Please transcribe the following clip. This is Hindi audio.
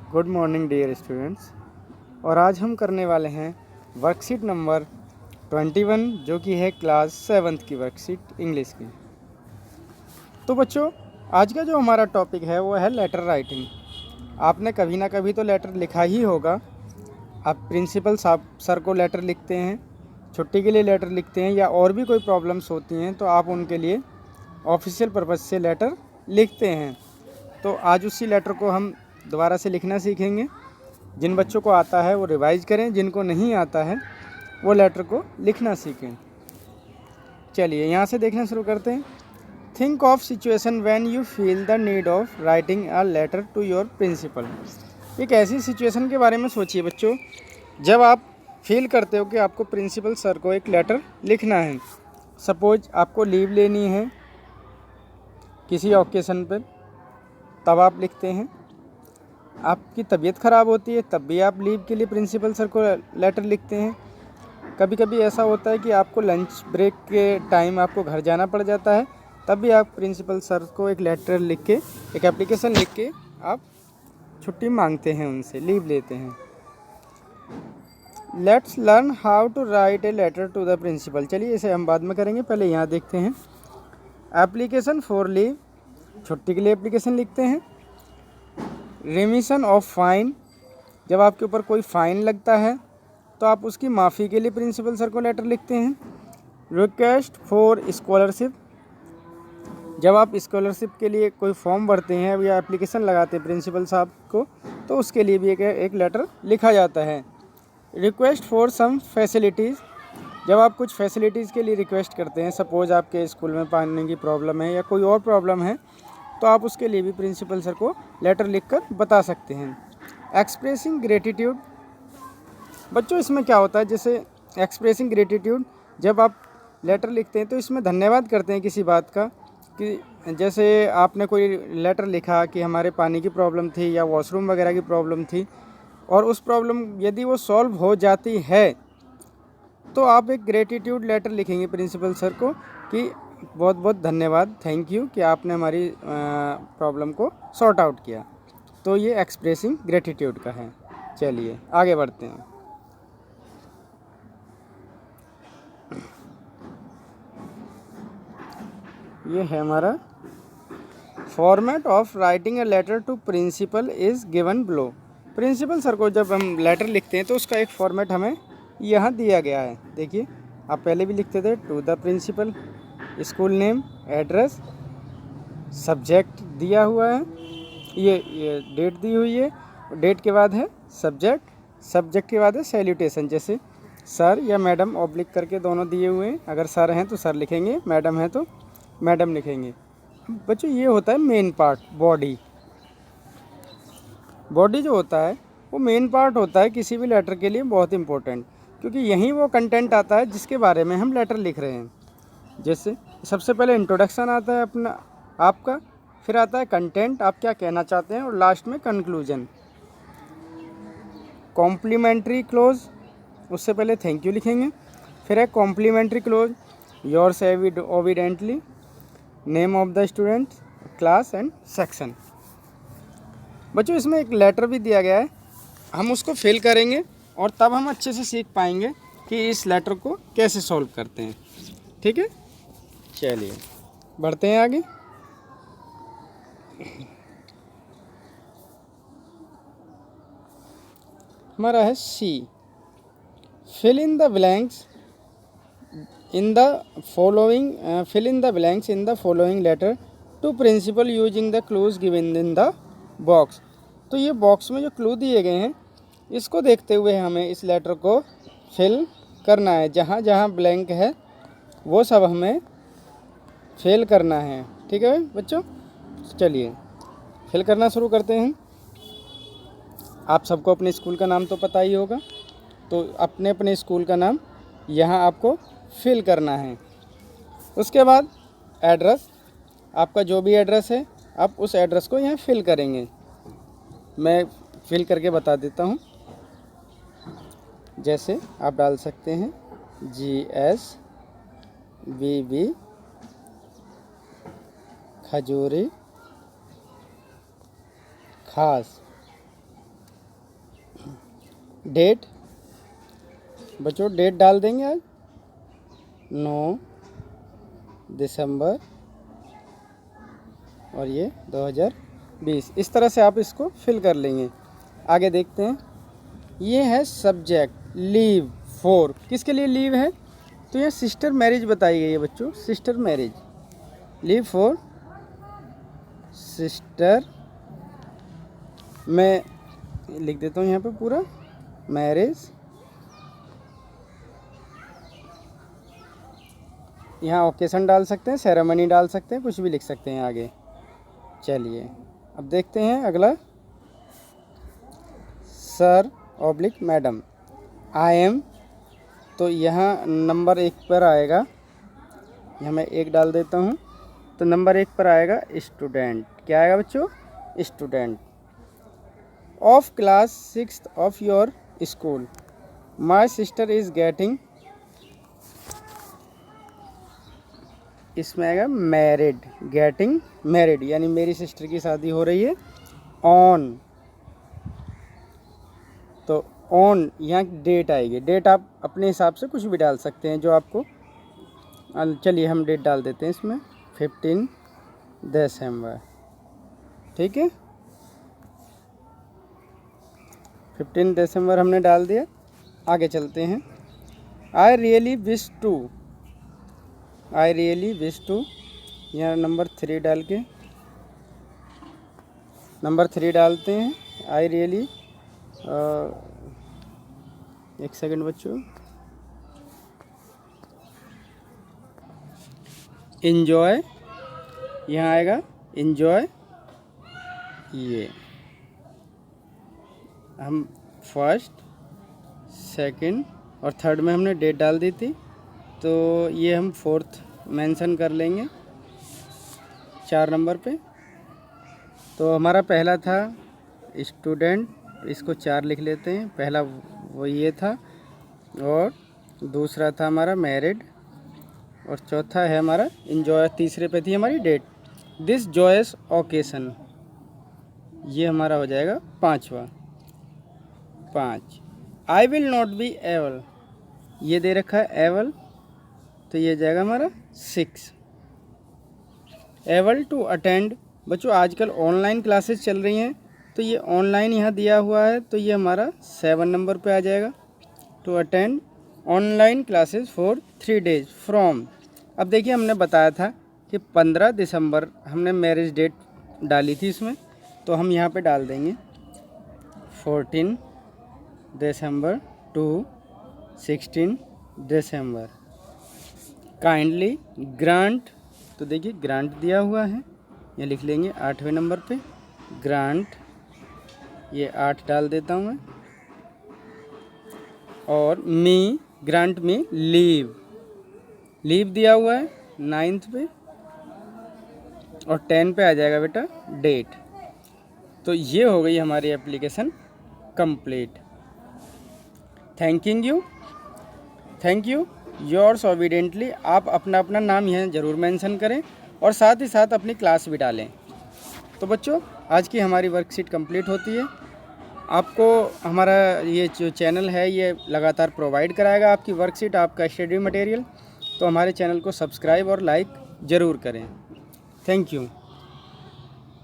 Good morning dear students. और आज हम करने वाले हैं वर्कशीट नंबर 21 जो कि है क्लास 7th की वर्कशीट इंग्लिश की। तो बच्चों, आज का जो हमारा टॉपिक है वो है लेटर राइटिंग। आपने कभी ना कभी तो लेटर लिखा ही होगा। आप प्रिंसिपल साहब सर को लेटर लिखते हैं, छुट्टी के लिए लेटर लिखते हैं, या और भी कोई प्रॉब्लम्स होती हैं तो आप उनके लिए ऑफिशियल पर्पज़ से लेटर लिखते हैं। तो आज उसी लेटर को हम दोबारा से लिखना सीखेंगे। जिन बच्चों को आता है वो रिवाइज करें, जिनको नहीं आता है वो लेटर को लिखना सीखें। चलिए यहाँ से देखना शुरू करते हैं। Think of situation when you feel the need of writing a letter to your principal. एक ऐसी सिचुएशन के बारे में सोचिए बच्चों, जब आप फील करते हो कि आपको प्रिंसिपल सर को एक लेटर लिखना है। सपोज आपको लीव लेनी है किसी ओकेशन पर, तब आप लिखते हैं। आपकी तबीयत ख़राब होती है तब भी आप लीव के लिए प्रिंसिपल सर को लेटर लिखते हैं। कभी कभी ऐसा होता है कि आपको लंच ब्रेक के टाइम आपको घर जाना पड़ जाता है, तब भी आप प्रिंसिपल सर को एक लेटर लिख के, एक एप्लीकेशन लिख के आप छुट्टी मांगते हैं, उनसे लीव लेते हैं। Let's learn how to write a letter to the principal. चलिए इसे हम बाद में करेंगे, पहले यहाँ देखते हैं। एप्लीकेशन फॉर लीव, छुट्टी के लिए एप्लीकेशन लिखते हैं। रिमिशन ऑफ फाइन, जब आपके ऊपर कोई फ़ाइन लगता है तो आप उसकी माफ़ी के लिए प्रिंसिपल सर को लेटर लिखते हैं। रिक्वेस्ट फॉर स्कॉलरशिप, जब आप स्कॉलरशिप के लिए कोई फॉर्म भरते हैं या एप्लीकेशन लगाते हैं प्रिंसिपल साहब को, तो उसके लिए भी एक लेटर लिखा जाता है। रिक्वेस्ट फॉर सम फैसिलिटीज़, जब आप कुछ फैसिलिटीज़ के लिए रिक्वेस्ट करते हैं, सपोज़ आपके स्कूल में पानी की प्रॉब्लम है या कोई और प्रॉब्लम है, तो आप उसके लिए भी प्रिंसिपल सर को लेटर लिखकर बता सकते हैं। एक्सप्रेसिंग ग्रेटिट्यूड, बच्चों इसमें क्या होता है, जैसे एक्सप्रेसिंग ग्रेटिट्यूड, जब आप लेटर लिखते हैं तो इसमें धन्यवाद करते हैं किसी बात का, कि जैसे आपने कोई लेटर लिखा कि हमारे पानी की प्रॉब्लम थी या वॉशरूम वगैरह की प्रॉब्लम थी, और उस प्रॉब्लम यदि वो सॉल्व हो जाती है तो आप एक ग्रेटिट्यूड लेटर लिखेंगे प्रिंसिपल सर को कि बहुत बहुत धन्यवाद, थैंक यू कि आपने हमारी प्रॉब्लम को सॉर्ट आउट किया। तो ये एक्सप्रेसिंग ग्रेटिट्यूड का है। चलिए आगे बढ़ते हैं। ये है हमारा format of writing a letter to principal is given below. Principal sir को जब हम लेटर लिखते हैं तो उसका एक फॉर्मेट हमें यहाँ दिया गया है। देखिए, आप पहले भी लिखते थे to the principal, school name, address, subject दिया हुआ है, ये डेट दी हुई है, डेट के बाद है सब्जेक्ट, सब्जेक्ट के बाद है सैल्यूटेशन, जैसे सर या मैडम ऑब्लिक करके दोनों दिए हुए हैं। अगर सर हैं तो सर लिखेंगे, मैडम है तो मैडम लिखेंगे। बच्चों ये होता है मेन पार्ट, बॉडी। बॉडी जो होता है वो मेन पार्ट होता है किसी भी लेटर के लिए, बहुत इंपॉर्टेंट, क्योंकि यहीं वो कंटेंट आता है जिसके बारे में हम लेटर लिख रहे हैं। जैसे सबसे पहले इंट्रोडक्शन आता है अपना आपका, फिर आता है कंटेंट, आप क्या कहना चाहते हैं, और लास्ट में कंक्लूजन। कॉम्प्लीमेंट्री क्लोज, उससे पहले थैंक यू लिखेंगे, फिर है complimentary close, yours obediently, name of the student, class and section. बच्चों इसमें एक लेटर भी दिया गया है, हम उसको फिल करेंगे और तब हम अच्छे से सीख पाएंगे कि इस लेटर को कैसे सॉल्व करते हैं। ठीक है, चलिए बढ़ते हैं आगे। हमारा है C, fill in the blanks in the following, fill in the blanks in the following letter to principal using the clues given in the box. तो ये बॉक्स में जो क्लू दिए गए हैं इसको देखते हुए हमें इस लेटर को फिल करना है। जहाँ जहाँ ब्लैंक है वो सब हमें फिल करना है। ठीक है बच्चों, चलिए फिल करना शुरू करते हैं। आप सबको अपने स्कूल का नाम तो पता ही होगा, तो अपने अपने स्कूल का नाम यहाँ आपको फिल करना है। उसके बाद एड्रेस, आपका जो भी एड्रेस है आप उस एड्रेस को यहाँ फिल करेंगे। मैं फिल करके बता देता हूँ। जैसे आप डाल सकते हैं GSBB खजूरी खास, डेट, बच्चों डेट डाल देंगे आज 9 दिसंबर और ये 2020। इस तरह से आप इसको फिल कर लेंगे। आगे देखते हैं, ये है सब्जेक्ट लीव फॉर, किसके लिए लीव है? तो ये सिस्टर मैरिज बताई गई है बच्चों, sister marriage, leave for sister, मैं लिख देता हूँ यहाँ पे पूरा, मैरिज, यहाँ ओकेशन डाल सकते हैं, सेरेमनी डाल सकते हैं, कुछ भी लिख सकते हैं आगे। चलिए अब देखते हैं अगला, sir oblique madam, I am, तो यहाँ नंबर 1 पर आएगा, यहाँ मैं 1 डाल देता हूँ, तो नंबर 1 पर आएगा स्टूडेंट, क्या आएगा बच्चों? Student of class 6th of your school, my sister is getting, इसमें आएगा मैरिड, गेटिंग मैरिड यानी मेरी सिस्टर की शादी हो रही है, ऑन, तो ऑन यहाँ डेट आएगी, डेट आप अपने हिसाब से कुछ भी डाल सकते हैं जो आपको, चलिए हम डेट डाल देते हैं इसमें 15 दिसंबर, ठीक है, 15 दिसंबर हमने डाल दिया। आगे चलते हैं, I really wish to, I really wish to, यहाँ नंबर 3 डाल के, नंबर 3 डालते हैं, आई रियली, एक सेकंड बच्चों, इन्जॉय, यहाँ आएगा इन्जॉय, ये हम फर्स्ट, सेकंड और थर्ड में हमने डेट डाल दी थी, तो ये हम 4th मेंशन कर लेंगे 4 नंबर पे। तो हमारा पहला था स्टूडेंट, इसको 4 लिख लेते हैं, पहला वो ये था, और दूसरा था हमारा मैरिड, और चौथा है हमारा इन्जॉय, तीसरे पे थी हमारी डेट, दिस जॉयस ओकेशन, ये हमारा हो जाएगा 5वां, 5। I will not be able, ये दे रखा है एबल, तो ये जाएगा हमारा 6। एबल टू अटेंड, बच्चों आजकल ऑनलाइन क्लासेस चल रही हैं, तो ये ऑनलाइन यहाँ दिया हुआ है, तो ये हमारा 7 नंबर पे आ जाएगा, to attend online classes for 3 days from, अब देखिए हमने बताया था कि 15 दिसंबर हमने मैरिज डेट डाली थी इसमें, तो हम यहाँ पे डाल देंगे 14 दिसंबर टू 16 दिसंबर। काइंडली ग्रांट, तो देखिए ग्रांट दिया हुआ है, ये लिख लेंगे 8वें नंबर पे, ग्रांट, ये 8 डाल देता हूँ मैं, और मी, ग्रांट मी लीव, लीव दिया हुआ है 9th पे, और 10 पे आ जाएगा बेटा डेट। तो ये हो गई हमारी application complete. Thank you yours obediently, आप अपना अपना नाम यहाँ ज़रूर मेंशन करें और साथ ही साथ अपनी क्लास भी डालें। तो बच्चों आज की हमारी वर्कशीट कंप्लीट होती है। आपको हमारा ये जो चैनल है ये लगातार प्रोवाइड कराएगा आपकी वर्कशीट, आपका स्टडी मटेरियल। तो हमारे चैनल को सब्सक्राइब और लाइक ज़रूर करें। Thank you.